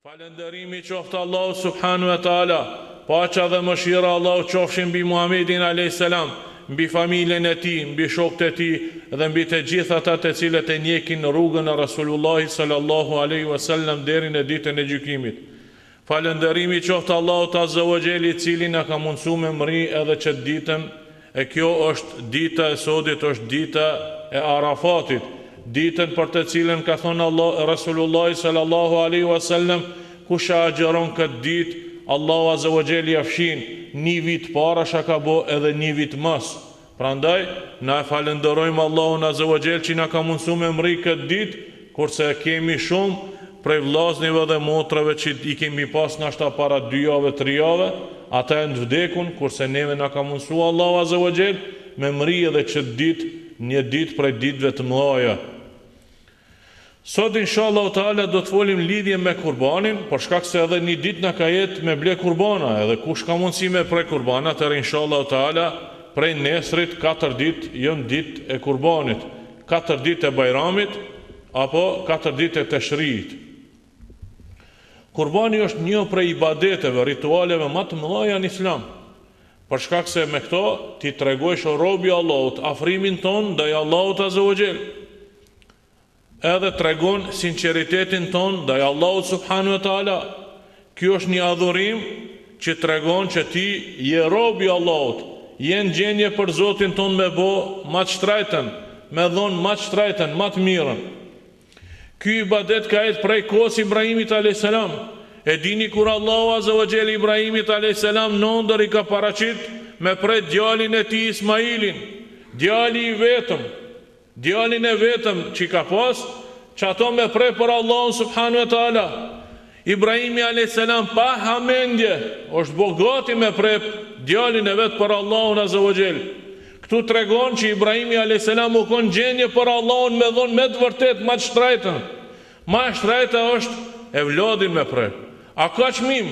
Falënderimi qoftë Allahu subhanu wa taala, paqja dhe mëshira Allahu qofshin mbi Muhamedit alayhis salam, mbi familjen e tij, mbi shokët e tij dhe mbi të gjithë ata të cilët e ndjekin rrugën e Rasulullahit sallallahu alaihi wasallam deri në ditën e gjykimit. Falënderimi qoftë Allahut azza wa jalla, i cili na ka mundsuar me mri edhe çet ditën, e kjo është dita e sodit, është dita e Arafatit. Ditën për të cilën ka thonë Rasulullah sallallahu alaihi wasallam, kush agjeron këtë ditë, Allahu azza wa jalla ia fshin një vit para shaka bo edhe një vit mas. Prandaj na falenderojmë Allahun azza wa jalla që na ka mundsuar me mri këtë ditë, kurse kemi shumë prej vllaznive dhe motrave që i kemi pas nashta para 2 javë, 3 javë, ata janë të vdekun, kurse neve na ka mundsuar Allahu azza wa jalla me mri edhe çet ditë, një ditë prej ditëve të mëdha. Sot inshallah taala do të folim lidhje me kurbanin, për shkak se edhe një ditë na ka jetë me ble kurbana, edhe kush ka mundësi me pre kurbana, atëherë inshallah taala prej nesrit 4 ditë janë ditë e kurbanit, 4 ditë e bajramit apo 4 ditë e teshrit. Kurbani është një prej ibadeteve, ritualeve më të mëdha në Islam. Për shkak se me këto ti tregojsh robi Allahut, afrimin ton ndaj Allahut azza wa jall. Edhe tregon sinqeritetin ton ndaj Allahut subhanahu wa taala. Ky është një adhurim që tregon që ti je robi Allahut, je në gjendje për Zotin ton me bë më të shtrejtën, me dhon më të shtrejtën, më të mirën. Ky ibadet ka jetë prej kohës Ibrahimit alayhis salam. E dini kur Allahu azza wa jalla Ibrahimit alayhis salam nëndër i ka paraqit me prej djalin e tij Ismailin, djali i vetëm, djalin e vetëm që ka pas, që ato me prej për Allahun subhanu wa taala. Ibrahimi alayhis salam pa hamendje është bogati me prej djalin e vet për Allahun azza wa jall. Këtu tregon që Ibrahimi alayhis salam u kon gjendje për Allahun me dhon me të vërtet më të shtrejtën. Më e shtrejta është e vlodin me prej. A ka çmim?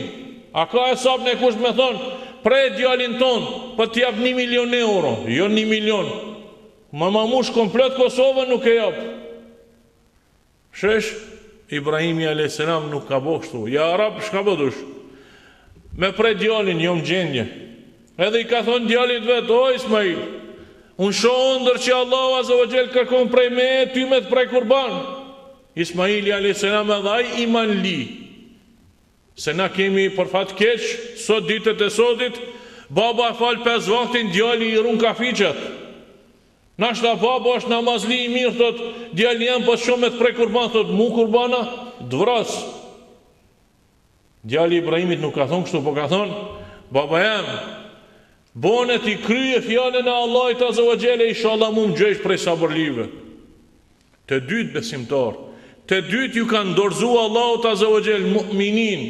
A ka hesab në kush me thon prej djalin ton për të jap 1 milion euro, jo 1 milion. Mamush komplet Kosovën nuk e jap. Shesh, Ibrahimi alayhis salam nuk ka bëu kështu. Ja Rab, çka bëdush? Me prej djalin jom gjendje. Edhe i ka thonë djalit vet, o Ismail, unë shoh ndër që Allahu azza wa jall kërkon prej me ty me të prej kurban. Ismaili alayhis salam edhe ai iman li. Se na kemi për fat keq, sot ditët e sotit, baba fal 5 vaktin, djali i run kafiqet. Nashta baba është namazli i mirë, thot, djali jam po shumë me të prej kurban, thot, mu kurbana, dvras. Djali Ibrahimit nuk ka thonë kështu, po ka thonë, baba jam, bonet i kryje fjallën e Allahit azza wa jalla, inshallah mu më gjesh prej sabërlive. Të dytë besimtar, të dytë ju kanë dorëzu Allahut azza wa jalla mu'minin.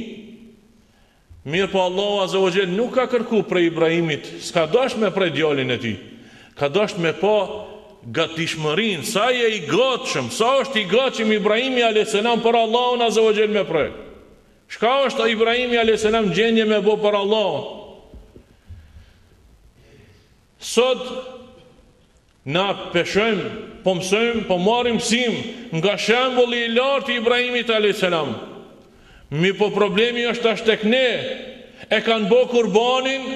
Mirë po Allahu azza wa jalla nuk ka kërku prej Ibrahimit, s'ka dash me prej djalin e tij. Ka dash me pa gatishmërin, sa je i gatshëm, sa është i gatshëm Ibrahimi alayhis salam për Allahun azza wa jalla me prej. Çka është Ibrahimi alayhis salam gjendje me bë për Allahun? Sot na peshojmë, po mësojmë, po marrim mësim nga shembulli i lartë i Ibrahimit alayhis salam. Mi po problemi është tash tek ne, e kanë bë kurbanin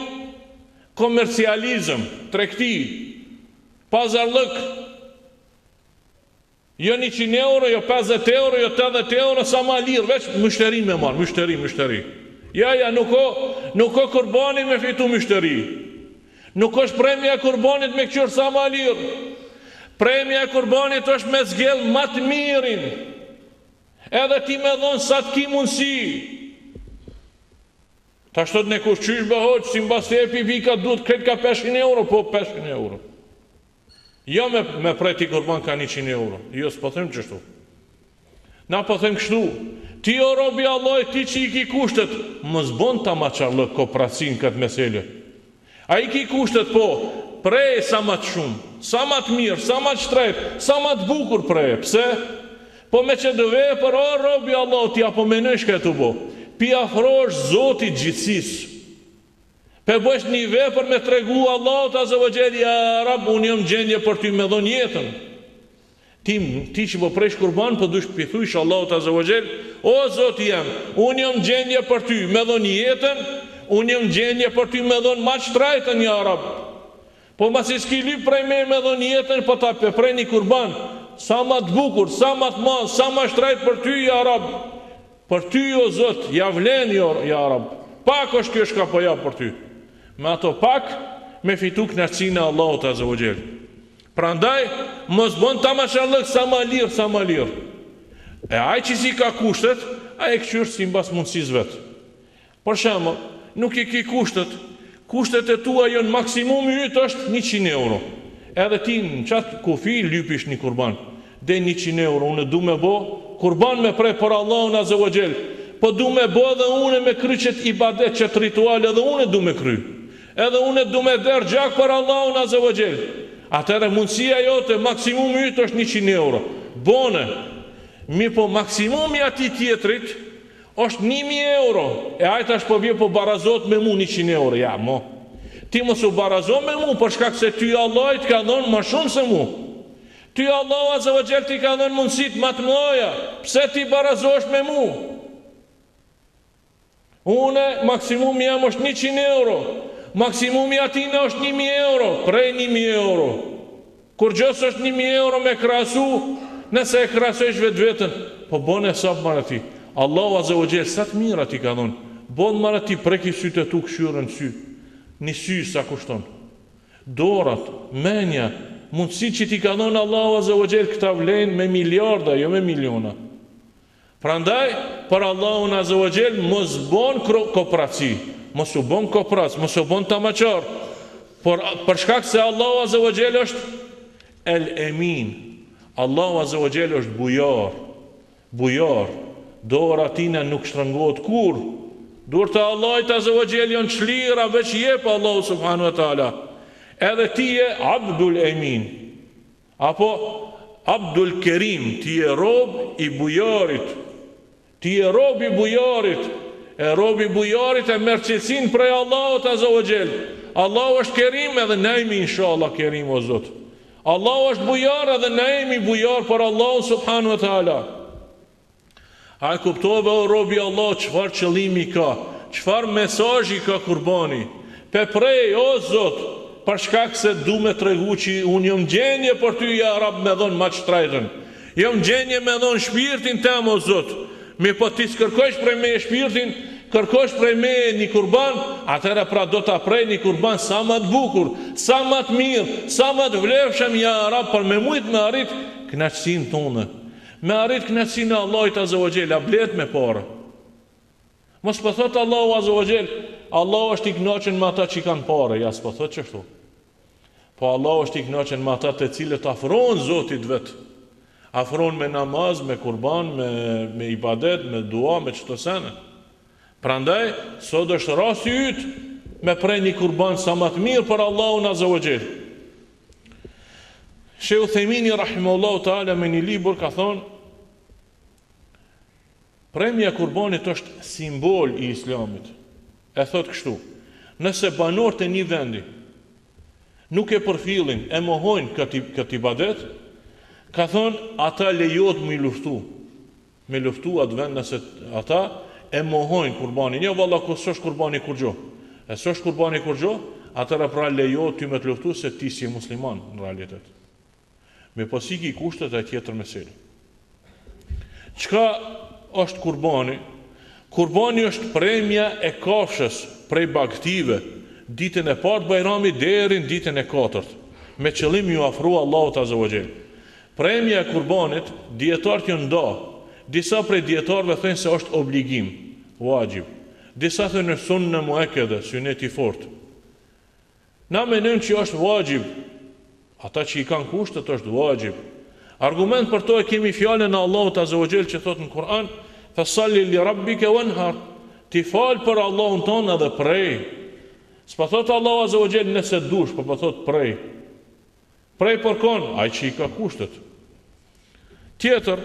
komercializëm, tregti, pazarllëk. Jo 100 euro, jo 50 euro, jo 80 euro, sa ma lirë, veç mështeri me marë, mështeri. Ja, nuk o kurbanin me fitu mështeri. Nuk është premja kurbanit me këqyrë sa ma lirë. Premja kurbanit është me zgjell më të mirin. Edhe ti me dhonë sa të ki mundësi. Ta shtot në kush qysh bëhoq, si mbas të epi vika duhet kretë ka 500 euro, po 500 euro. Jo me preti kurban ka 100 euro. Jo, s'po them qështu. Na po them kështu. Ti o robi Allah, ti që i ki kushtet, më zbon ta ma qarlë kooperacinë këtë mesele. A i ki kushtet po, prej sa ma të shumë, sa ma të mirë, sa ma të shtrejt, sa ma të bukur prej. Pse? Po me që dëve për o robi Allah, ti apo menësh këtë bo. Pi afrosh Zotit gjithësisë. Pe bësh një vepër me tregu Allahut azza wa jalla, ja Rab, unë jam gjendje për ty me dhon jetën. Ti që po presh kurban, po dush pithuj Allahu Azza wa Jell, o Zoti jam, unë jam gjendje për ty me dhon jetën, unë jam gjendje për ty me dhon maç trajtën ja Rab. Po masi s'ki lyp prej me dhon jetën, po ta prej një kurban, sa ma të bukur, sa ma të madh, sa ma shtrajt për ty ja Rab. Për ty o Zot, ja vlen ja Rab. Pak është kjo shka po ja për ty. Me ato pak me fitu kënaqësinë e Allahut Azza wa Jell. Prandaj mos bën tamashallëk sa ma lirë. E ai që si ka kushtet, ai e këshyr sipas mundësisë vet. Për shembull, nuk i ki kushtet e tua janë maksimumi yt është 100 euro. Edhe ti në qatë kufi lypish një kurban dhe 100 euro, unë du me bo kurban me prej për Allahun Azza wa Jell, po du me bo edhe unë me kry qëtë ibadet, qëtë ritual, edhe unë du me kry, edhe unë du me der gjak për Allahun Azza wa Jell. Atëre mundësia jote, maksimumi ytë është 100 euro. Bone, mi po maksimumi ati tjetrit është 1000 euro. E ajta është po bje po barazot me mu 100 euro. Ja, mo. Ti mos u barazot me mu, për shkak se ty Allah të ka dhonë ma shumë se mu. Ty Allah Azza wa Jell ti ka dhonë mundësit ma të mloja. Pse ti barazosh me mu? Une, maksimumi jam është 100 euro. Maksimumi atina është 1000 euro, prej 1000 euro. Kur gjës është 1000 euro me krasu, nëse e krasojsh vetë vetën, po bone sa për marë ti. Allahu Azza wa Jell, sa të mira ti ka dhonë, bon marë ti preki sytë e tu këshyrën sy, një sy sa kushton. Dorat, menja, mundësi që ti ka dhonë Allahu Azza wa Jell, këta vlenë me miliarda, jo me miliona. Prandaj, për Allahun Azza wa Jell, mos bon kooperaci, mos u bon kooperac, mos u bon tamaqar, për shkak se Allahu Azza wa Jell është El Emin. Allahu Azza wa Jell është bujar. Dora tina nuk shtrëngohet kur. Dorë të Allahut Azza wa Jell janë çlira, veç jep Allahu subhanahu wa taala. Edhe ti je Abdul Emin, apo Abdul Kerim, ti je rob i bujarit. Ti je rob i bujarit. E robi bujarit e merr cilësinë prej Allahut Azza wa Jell. Allahu është Kerim edhe ne jemi inshallah Kerim o Zot. Allahu është bujar edhe ne jemi bujar për Allahu subhanahu wa taala. A e kuptove o robi Allah çfarë qëllimi ka, çfarë mesazhi ka kurbani? Pe prej o Zot, për shkak se du me tregu që unë jam gjendje për ty ja Rab me dhon maç trajtën. Jam gjendje me dhon shpirtin tem o Zot. Mi po ti s'kërkosh prej me shpirtin, kërkosh prej me një kurban, atëra pra do ta prej një kurban sa më të bukur, sa më të mirë, sa më të vlefshëm ja Rab, për me mujt me arrit kënaqësinë tonë. Me arrit kënaqësinë e Allahut Azza wa Jell, blet me parë. Mos po thot Allahu Azza wa Jell, Allahu është i kënaqur me ata që kanë parë, ja s'po thot çështu. Po Allahu është i kënaqur me ata të cilët afrohen Zotit vet. Afron me namaz, me kurban, me ibadet, me dua, me çdo sene. Prandaj, sot është rasti yt me prej një kurban sa më të mirë për Allahun Azza wa Jell. Sheikh Uthejmini rahimahullahu taala me një libër ka thonë, premja e kurbanit është simbol i Islamit. E thot kështu: nëse banorët e një vendi nuk e përfillin, e mohojnë këtë ibadet, ka thonë, ata lejohet me luftu atë vend nëse ata e mohojnë kurbanin. Jo valla ku s'është kurbani kur gjo. E s'është kurbani kur gjo, atëra pra lejohet ty me të luftu se ti si musliman në realitet. Me pasiki i kushtet e tjetër meselë. Çka është kurbani? Kurbani është premja e kafshës prej bagtive, ditën e parë bajramit deri në ditën e katërt, me qëllim ju afrua Allahut Azza wa Jell. Premja e kurbanit, dietarët janë nda. Disa prej dietarëve thënë se është obligim, wajib. Disa thënë sunne muakkede, sunet i fortë. Na mendojmë që është wajib. Ata që i kanë kushtet është wajib. Argument për to e kemi fjalën e Allahut Azza wa Jell që thot në Kur'an: "Fasalli li rabbika wanhar." Ti fal për Allahun tonë edhe prej. S'po thot Allahu Azza wa Jell nëse dush, po thot prej. Prej për kon, ai që i ka kushtet. Tjetër,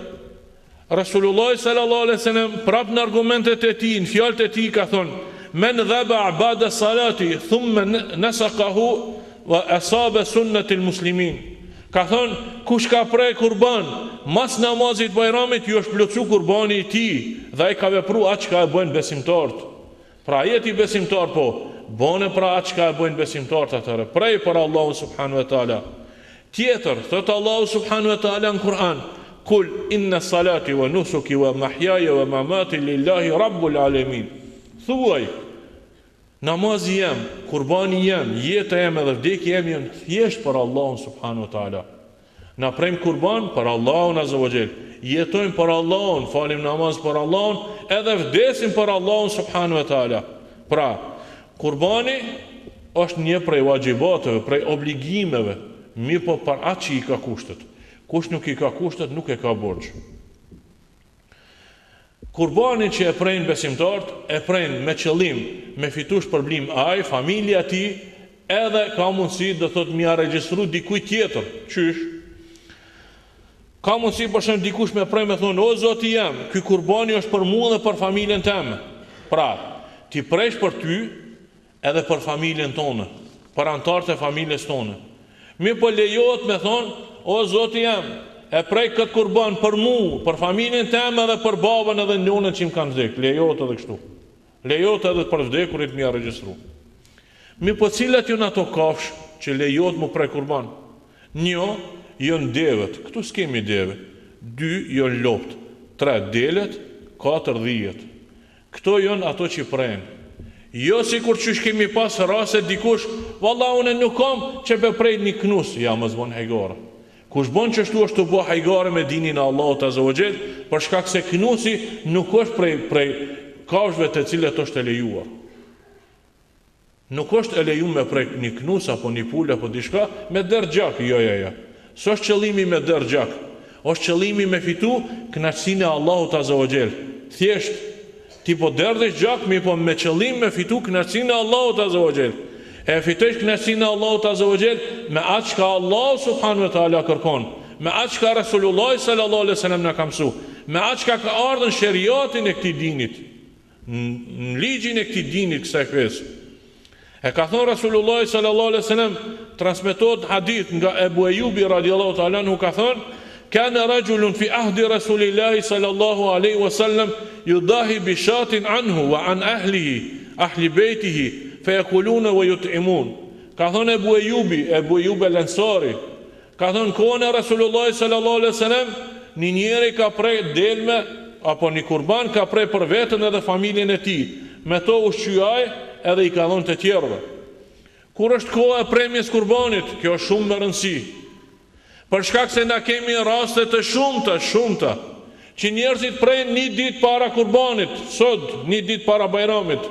Rasulullah sallallahu alaihi wasallam prap në argumentet e tij, në fjalët e tij ka thonë: "Men dhaba ba'da salati thumma nasaqahu wa asaba sunnat al-muslimin." Ka thonë, kush ka prej kurban, mas namazit bajramit, ju është plotsu kurbani i ti, dhe ai ka vepru atë që ka e bëjnë besimtarët. Pra jeti besimtar po, bone pra atë që ka e bëjnë besimtarët atëre, prej për Allahu subhanu wa ta'ala. Tjetër, thëtë Allahu subhanu wa ta'ala në Kur'an, kul inna salati wa nusuki wa mahjaja wa mamati lillahi rabbul alemin. Thuaj, namazi jem, kurbani jem, jeta jem edhe vdekja jem janë thjesht për Allahun subhanu wa ta'ala. Na prejmë kurban për Allahun azza wa jall, jetojmë për Allahun, falim namaz për Allahun, edhe vdesim për Allahun subhanu wa ta'ala. Pra, kurbani është një prej wajibateve, prej obligimeve, mi po për atë që i ka kushtet. Kush nuk i ka kushtet, nuk e ka borxh. Kurbani që e prejnë besimtarët, e prejnë me qëllim, me fitu shpërblim ai, familja ti, edhe ka mundësi dhe thot mi a regjistru dikuj tjetër. Qysh? Ka mundësi për shemb dikush me prej me thonë, o zoti jam, ky kurbani është për mua dhe për familjen teme. Pra, ti prejsh për ty edhe për familjen tonë, për antarët e familjes tonë. Mi po lejohet me thonë, o zoti jam, e prej këtë kurban për mu, për familjen teme dhe për babën edhe njonën që më kanë vdek. Lejohet edhe kështu. Lejohet edhe për vdekurit mi a regjistru. Mi po cilat jënë ato kafsh që lejohet mu prej kurban? Një, jënë devet. Këtu s'kemi deve. 2, jënë lopt. 3, delet. 4, dhijet. Këto jënë ato që prejnë. Jo si kur që kemi pas rase dikush, valla une nuk kam që pe prej një knus, ja më zbon hajgare. Kush bon që shtu është të bo hajgare me dinin Allahut azza wa jall, për shkak se knusi nuk është prej kafshëve të cilët është e lejuar. Nuk është e lejuar me prej një knus apo një pul apo diçka me der gjak, jo. S'është qëllimi me der gjak, është qëllimi me fitu kënaqësinë e Allahut azza wa jall. Thjesht ti po derdhesh gjak, mi po me qëllim me fitu kënaqësinë e Allahut azza wa jall. E fitosh kënaqësinë e Allahut azza wa jall me atë që Allah subhanahu wa taala kërkon, me atë që Rasulullah sallallahu alaihi wasallam na ka mësuar, me atë që ka ardhur në sheriatin e këtij dinit, në ligjin e këtij dinit kësaj fesë. E ka thënë Rasulullah sallallahu alaihi wasallam, transmetohet hadith nga Ebu Ejubi radiallahu ta'ala anhu, ka thënë, kana rajulun fi ahdi Rasulillahi sallallahu alaihi wasallam yudahi bi shatin anhu wa an ahli bejtihi, fejekulune vë jutë imun. Ka thonë Ebu Ejubi el-Ansari, ka thonë kohën e Rasulullah sallallahu alaihi wasallam, një njeri ka prej delme, apo një kurban ka prej për vetën edhe familjen e ti, me to ushqyaj edhe i ka thonë të tjerëve. Kur është koha e premjes kurbanit, kjo është shumë më rëndësi. Për shkak se na kemi raste të shumta, që njerëzit prejnë një ditë para kurbanit, sot një ditë para bajramit.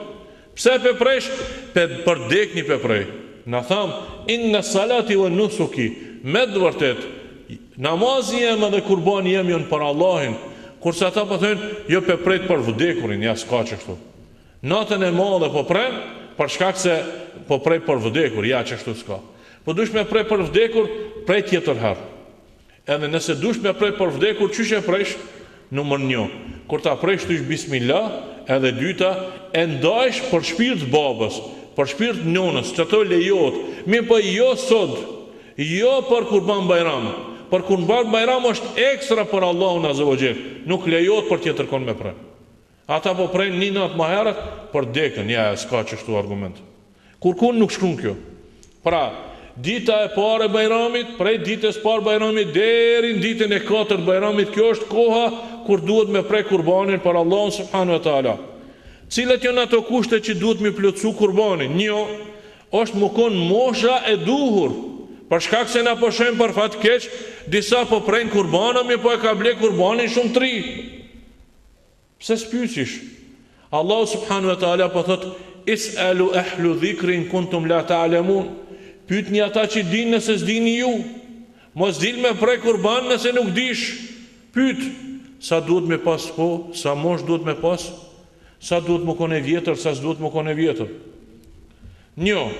Pse pe presh? Për dekni pe prej. Na tham, inna salati wa nusuki, me të vërtet, namazi jem edhe kurbani jem janë për Allahin, kurse ata po thënë, jo pe prejt për vdekurin, ja s'ka qështu. Natën e madhe po prej, për shkak se po prej për vdekur, ja qështu s'ka. Po dush me prej për vdekur, prej tjetër herë. Edhe nëse dush me prej për vdekur, qysh e presh? Numër 1. Kur ta presh të ish bismillah, edhe 2, e ndajsh për shpirt babës, për shpirt nonës, që të lejot, mi për jo sot, jo për kurban bajram. Për kurban bajram është ekstra për Allahun azza wa jall, nuk lejot për tjetër kon me prej. Ata po prejnë një natë më herët për dekën, ja, s'ka qështu argument. Kurkun nuk shkun kjo. Pra, dita e parë e bajramit, prej ditës parë bajramit deri në ditën e 4 bajramit, kjo është koha kur duhet me prej kurbanin për Allahun subhanahu wa taala. Cilat janë ato kushte që duhet me plotësu kurbanin? 1. Është më kon mosha e duhur. Për shkak se na po shohim për fat keq, disa po prejnë kurbana, mi po e ka ble kurbanin shumë të ri. Pse s'pyesish? Allahu subhanahu wa taala po thot, is'alu ahlu dhikrin kuntum la ta'lamun. Pyetni ata që dinë nëse s'dini ju. Mos dil me prej kurban nëse nuk dish. Pyet, sa duhet me pas po, sa mosh duhet me pas, sa duhet më kone vjetër, sa s'duhet më kone vjetër. 1.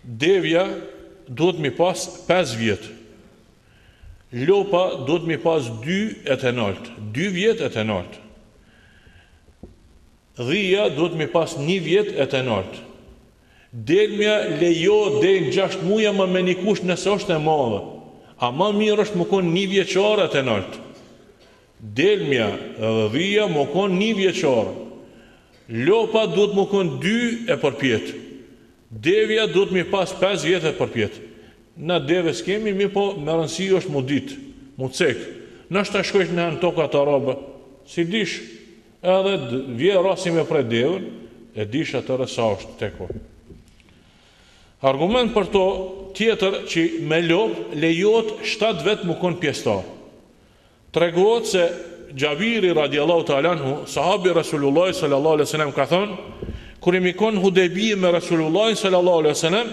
Devja duhet me pas 5 vjet. Lopa duhet me pas 2 e të nalt, 2 vjet e të nalt. Dhia duhet me pas 1 vjet e të nalt. Delmja lejo deri në 6 muaj më me një kush nëse është e madhe. A më mirë është më konë 1 vjeçare të lartë. Delmja edhe dhia më konë 1 vjeçare. Lopa duhet më konë 2 e përpjet. Devja duhet më pas 5 vjet e përpjet. Na deve s'kemi, mi po me rëndësi është mu dit, mu cek. Nështë të shkojsh në tokat arabe, si dish, edhe vje rasi me prej devën, e dish atërë sa është teko. Argument për to tjetër që me lop lejot 7 vetë më konë pjestar. Tregohet se Gjabiri radiallahu ta'ala anhu, sahabi Rasulullahi sallallahu alaihi wasallam ka thonë, kur imi konë Hudebije me Rasulullahi sallallahu alaihi wasallam,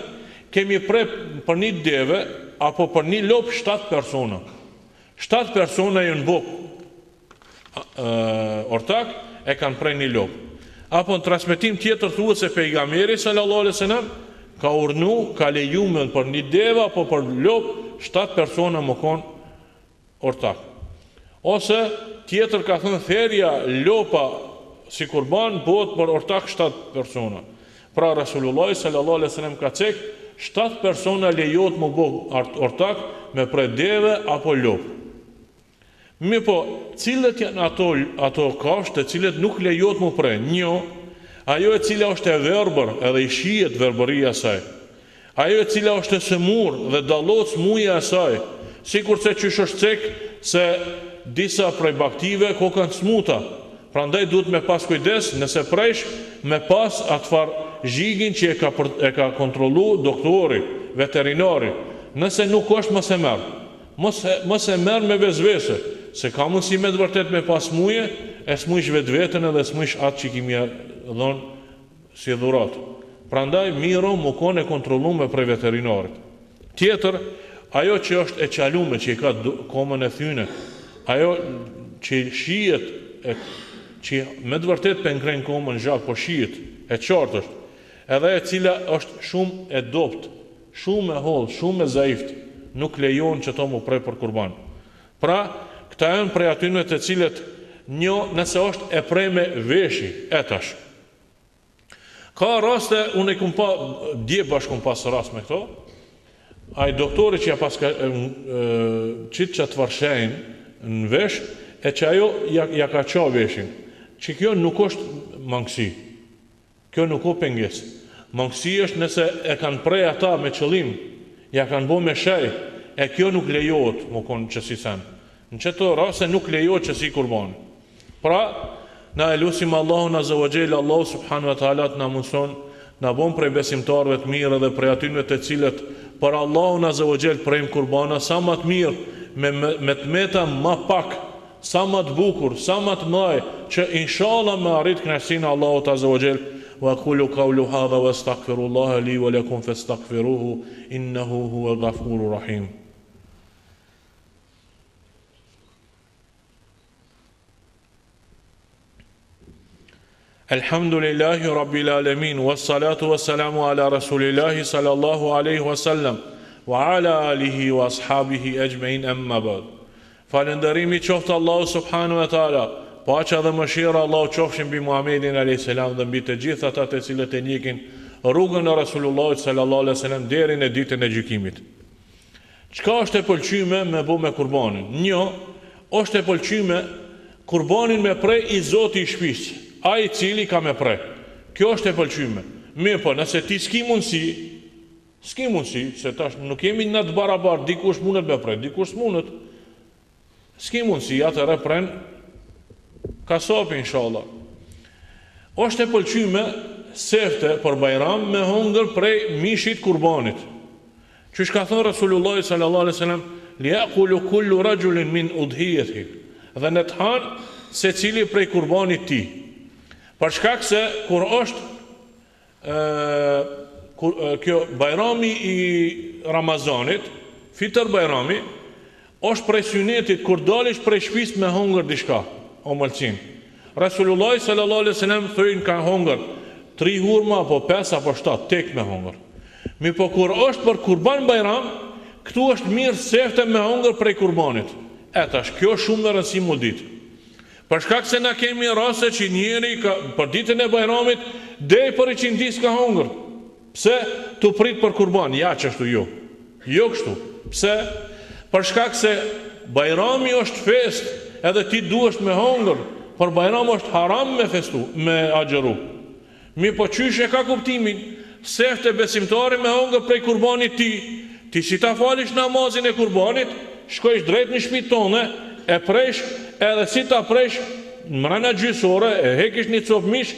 kemi prej për një deve apo për një lop 7 persona. 7 persona jënë buk ortak e kanë prej një lop. Apo në transmetim tjetër thuhet se pejgamberi sallallahu alaihi wasallam ka urnu, ka lejuar për një deve apo për lop 7 persona më konë ortak. Ose tjetër ka thënë therja lopa si kurban bëhet për ortak 7 persona. Pra Rasulullah sallallahu alaihi wasallam ka cek 7 persona lejot më bëhet ortak me prej deve apo lop. Mi po, cilët janë ato kafshë të cilët nuk lejot më prej? Një, ajo e cila është e verbër edhe i shihet verbëria e saj. Ajo e cila është e sëmur dhe dallot smuja e saj, sikurse qysh është cek se disa prej baktive ko kanë smuta. Prandaj duhet me pas kujdes nëse presh me pas atfar zhigin që e ka kontrollu doktori, veterinari. Nëse nuk është mos e merr. Mos e merr me vezvese, se ka mundësi me të vërtet me pas smuje, e smujsh vetveten edhe smujsh atë që kimi dhonë si dhurat. Prandaj miro më kone kontrollu me prej veterinarit. Tjetër, ajo që është e qalume, që i ka komën e thyne, ajo që shihet, që me të vërtet për nkrejnë komën zhak, po shihet, e qartë është, edhe e cila është shumë e dopt, shumë e hollë, shumë e zaift, nuk lejon që to mu prej për kurban. Pra, këta janë prej atyne të cilët një nëse është e prej me veshi, etash. Ka raste, unë e kumpa, dje bashkë kumpa së rast me këto, a i doktori që ja paska qitë që të varshejnë në vesh, e që ajo ja ka qa veshin, që kjo nuk është mangësi, kjo nuk o penges. Mangësi është nëse e kanë prej ata me qëllim, ja kanë bo me shej, e kjo nuk lejohet më konë që si sen. Në qëto rase nuk lejohet që si kurban. Pra, na e lusim Allahun azza wa jalla, Allahu subhanahu wa taala na mundson, na bon prej besimtarëve të mirë dhe prej atyre të cilët për Allahun azza wa jalla prejm kurbana sa më të mirë, me të meta më pak, sa më të bukur, sa më të mëdha, që inshallah me arrit kënaqësinë e Allahut azza wa jalla. Wa qulu qawlu hadha wa astaghfirullaha li wa lakum fastaghfiruhu innahu huwal ghafurur rahim. Alhamdulillahi rabbil alamin, wassalatu wassalamu ala rasulillahi sallallahu alaihi wasallam wa ala alihi wa ashabihi ajma'in, amma ba'd. Falënderimi qoftë Allahu subhanahu wa taala, paqja dhe mëshira Allahu qofshin mbi Muhamedit alayhis salam dhe mbi të gjithë ata të cilët e ndjekin rrugën e Rasulullahit sallallahu alaihi wasallam deri në ditën e gjykimit. Çka është e pëlqyme me bu me kurbanin? Një, është e pëlqyme kurbanin me prej i Zoti i shtëpisë, ai i cili ka me prej. Kjo është e pëlqyme. Mirë po, nëse ti s'ki mundësi, se tash nuk jemi në të barabar, dikush mundet me prej, dikush s'mundet. S'ki mundësi, atëre pren kasapi inshallah. Është e pëlqyme sefte për bajram me hongër prej mishit kurbanit. Qysh ka thënë Rasulullah sallallahu alaihi wasallam, li yaqulu kullu rajulin min udhiyatihi, dhe në të hanë se cili prej kurbanit ti. Për shkak se kur është kjo bajrami i Ramazanit, fitër bajrami, është prej synetit kur dalish prej shtëpisë me hongër diçka, o mëlqin. Rasulullah sallallahu alaihi wasallam thënë ka hongër 3 hurma apo 5 apo 7 tek me hongër. Mi po kur është për kurban bajram, këtu është mirë sefte me hongër prej kurbanit. Etash, kjo shumë në rëndësi mu ditë. Për shkak se na kemi raste që njeri ka, për ditën e bajramit dej për i qindis ka hongër. Pse tu prit për kurban? Ja çështu jo. Jo kështu. Pse? Për shkak se Bajrami është fest, edhe ti duhesh me hongër, për Bajram është haram me festu, me agjeru. Mi po qysh e ka kuptimin, sefte besimtari me hongër prej kurbanit ti si ta falish namazin e kurbanit, shkojsh drejt në shtëpi tonë, e presh, edhe si ta presh, mrena gjysore, e hekish një copë mish,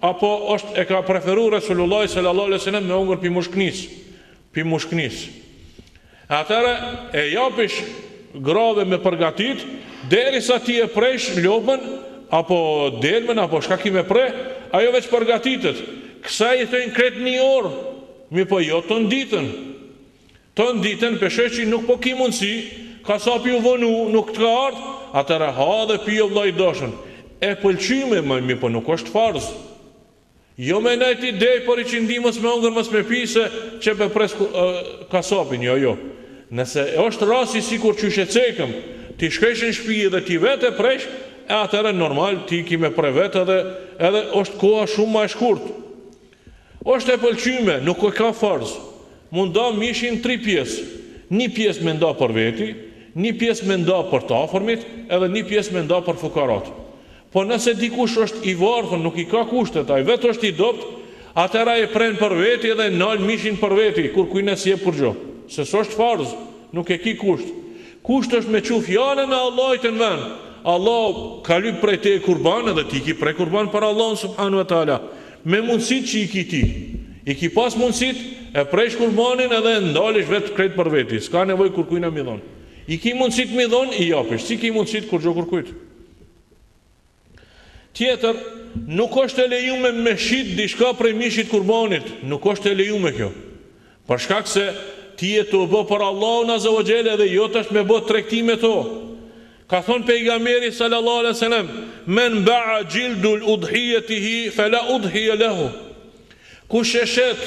apo është e ka preferu Resulullah sallallahu alaihi wasallam me hongër pi mushknis. Atëra e japish grave me përgatit, derisa ti e presh lopën, apo delmen, apo shka ki me pre, ajo veç përgatitet. Kësa i thëjnë kret një orë, mi po jo të nditën. Të nditën, peshe që nuk po ki mundësi, ka sa pi u vënu, nuk të ka ardhë, atëra ha dhe pi o vlaj doshën. E pëlqyme, mi po nuk është farzë. Jo me nejt idej, por i qindimës me ongër mës me pise, që be pres kasapin, jo. Nëse është rasi si kur qyshe cekëm, ti shkesh në shpi dhe ti vete presh, e atëre normal ti ki me pre vete edhe është koha shumë ma e shkurt. është e pëlqyme, nuk e ka farz. Mund da mishin 3 pjesë. Një pjesë me nda për veti, një pjesë me nda për të afërmit, edhe një pjesë me nda për fukarat. Po nëse dikush është i varfën, nuk i ka kushtet, ai vetë është i dopt, atëra e pren për veti edhe nal mishin për veti, kur kujnë si jep kur gjo. Se s'është farz, nuk e ki kusht. Kusht është me qu fjallën e Allahit në vend. Allah ka lyp prej te kurban, edhe ti ki prej kurban për Allah subhanu wa ta'ala. Me mundësit që i ki ti. I ki pas mundësit, e prej kurbanin edhe ndalish vetë krejt për veti. S'ka nevoj kur kujnë mi dhonë. I ki mundësit mi dhonë, i japish. Si ki mundësit kur gjo kur kujtë. Tjetër, nuk është e lejume me shit dishka prej mishit kurbanit. Nuk është e lejume kjo. Për shkak se ti e të bë për Allahun azza wa jalla dhe jo tash me bë tregtime to. Ka thonë pejgamberi sallallahu alaihi wasallam, men ba'a jildul udhiyatihi fala udhiya lahu. Kush e shet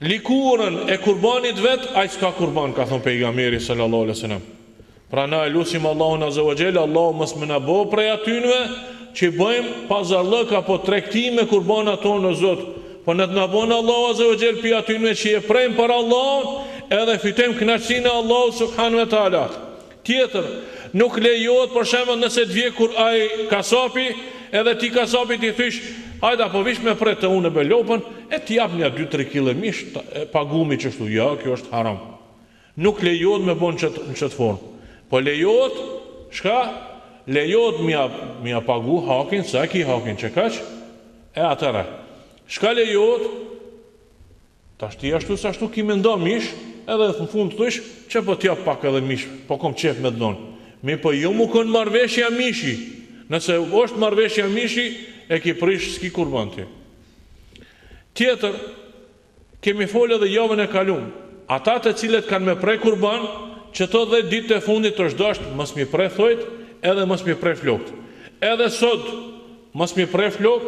likurën e kurbanit vet, ai s'ka kurban, ka thonë pejgamberi sallallahu alaihi wasallam. Pra na lutim Allahun azza wa jalla, Allahu mos më na bë prej atynve që bëjmë pazarllëk apo tregtime kurbanat tonë o Zot. Po në të nabonë Allah azza wa jall pi atynve që e prejmë për Allah, edhe fitojmë kënaqësinë e Allah subhanahu wa taala. Tjetër, nuk lejohet për shembull nëse të vje kur ai kasapi, edhe ti kasapi ti thysh, hajde apo vish me pret të unë me lopën, e ti jap një 2-3 kg mish, pagumi çështu, ja, kjo është haram. Nuk lejohet me bon në çet formë. Po lejohet, shka? Lejohet mi pagu hakin, sa ki hakin që kaq, e atëra. Shka lejohet, tash ti ashtu sa ashtu ki me nda mish, edhe në fund të tush, që po t'jap pak edhe mish, po kom qef me dhonë. Mi po jo mu kon marveshja mishi, nëse është marveshja mishi, e ki prish s'ki kurban ti. Tjetër, kemi folë edhe javën e kalum, ata të cilët kanë me prej kurban, që to dhe ditë e fundit është dasht, mës mi prej thojt, edhe mës mi prej flokt. Edhe sot, mës mi prej flokt,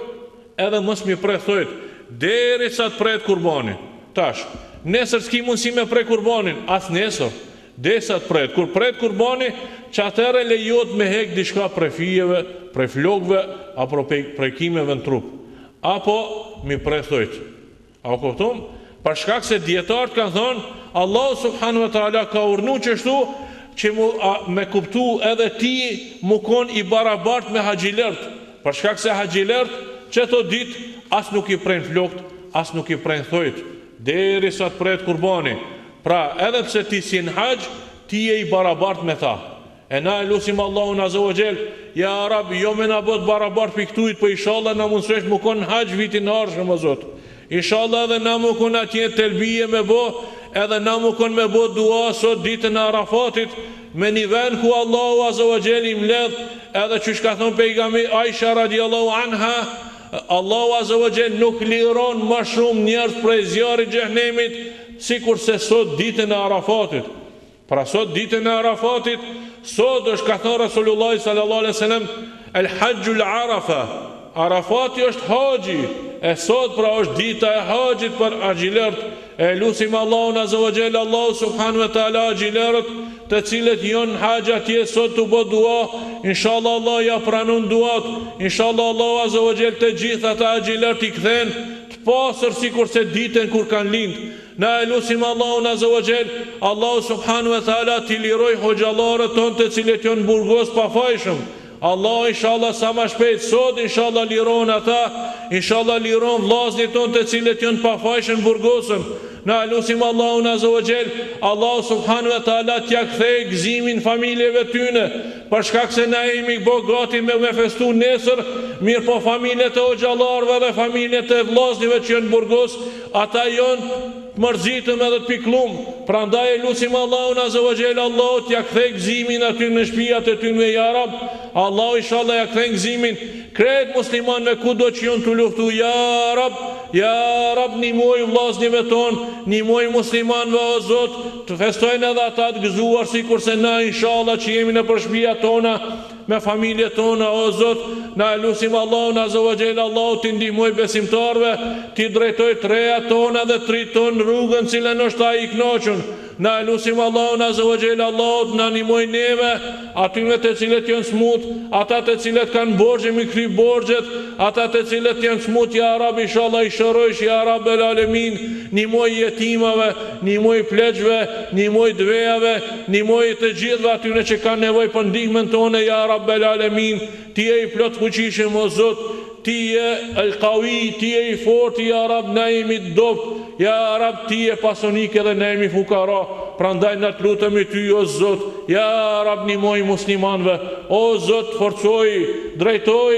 edhe mës mi prej thojt, deri sa të prejt kurbanin. Tash, nesër s'ki mundësi me prej kurbanin, as nesër, deri sa të prejt. Kur prejt kurbani, që atëre lejot me hek dishka prej fijeve, prej flokve, apo prej kimeve në trup. Apo mi prej thojt. A o kuptum? Për shkak se dietarët kanë thonë, Allah subhanahu wa taala ka urnu qështu, që me kuptu edhe ti mu kon i barabart me haqilert. Për shkak se haqilert, që të dit, as nuk i prejnë flokt, as nuk i prejnë thojt, deri sa të prejtë kurbani. Pra, edhe pse ti si në haq, ti e i barabart me tha. E na e lusim Allahun azza wa jall, ja Rab, jo me na bot barabart për këtujt, po inshallah na mundësresh mu kon në haq vitin arshëm o Zot. Inshallah edhe na mu kon atje telbije me bo, edhe na mu kon me bo dua sot ditën e Arafatit, me një vend ku Allahu azza wa jall i mbledh, edhe që shka thonë pejgamberi Aisha radiallahu anha, Allahu azza wa jall nuk liron më shumë njerëz prej zjarrit xhenemit, sikur se sot ditën e Arafatit. Pra sot ditën e Arafatit, sot është ka thonë Rasulullah sallallahu alaihi wasallam, el hajjul Arafa. Arafati është haxhi, e sot pra është dita e haxhit për haxhilert. E lutim Allahun azza wa jall, Allahu subhanahu wa taala haxhilerët të cilët janë haxh atje sot të bë dua, inshallah Allah ja pranon duat, inshallah Allahu azza wa jall të gjithë ata haxhilert i kthen të pasër sikur se ditën kur kanë lind. Na e lusim Allahun azza wa jall, Allahu subhanahu wa taala t'i liroj hoxhallarët tonë të cilët janë burgos pa fajshëm. Allah inshallah sa më shpejt sot inshallah liron ata, inshallah liron vllazërit tonë të cilët janë pa fajshëm burgosën. Na lusim Allahun azza wa jall, Allah subhanahu wa taala t'ja kthej gëzimin familjeve tyne, për shkak se na jemi gati me festu nesër, mirë po familjet e hoxhallarëve dhe familjet e vllazëve që janë burgos, ata janë mërzitëm edhe të piklum. Prandaj e lusim Allahun azza wa jall, Allah t'ja kthej gëzimin aty në shtëpiat e tyre ya Rab. Allah inshallah ja kthej gëzimin krejt muslimanëve kudo që janë të luftu ya Rab, nimoj vllaznive ton, nimoj muslimanëve o Zot, të festojnë edhe ata të gëzuar sikurse na inshallah që jemi në shtëpiat tona me familjet tona o Zot. Na lusim Allahun azza wa jall, Allah t'i ndihmoj besimtarve, t'i drejtoj treja tona dhe trit ton rrugën cilën është ai i kënaqur. Na lusim Allahun azza wa jall, Allah na ndihmoj neve, atyre të cilët janë smut, ata të cilët kanë borxhe mi kry borxhet, ata të cilët janë smut ya Rab, inshallah i shërojsh ya Rabbel alamin, ndihmoj jetimave, ndihmoj pleqve, ndihmoj dvejave, ndihmoj të gjithëve atyre që kanë nevojë për ndihmën tonë ya Rabbel alamin. Ti je i plot fuqishëm o Zot, ti je el qawi, ti je i fortë ya Rab, na jemi dopt ya Rab, ti je pasonik edhe na jemi fukara. Prandaj na lutemi ty o Zot, ya Rab, ndihmoj muslimanëve, o Zot forcoj, drejtoj,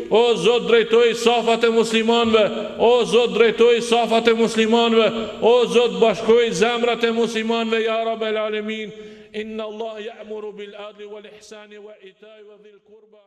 o Zot drejtoj safat e muslimanëve, o Zot drejtoj safat e muslimanëve, o Zot bashkoj zemrat e muslimanëve ya Rabbel alamin. Inna Allah ya'muru bil adli wal ihsani wa ita'i wa dhil qurba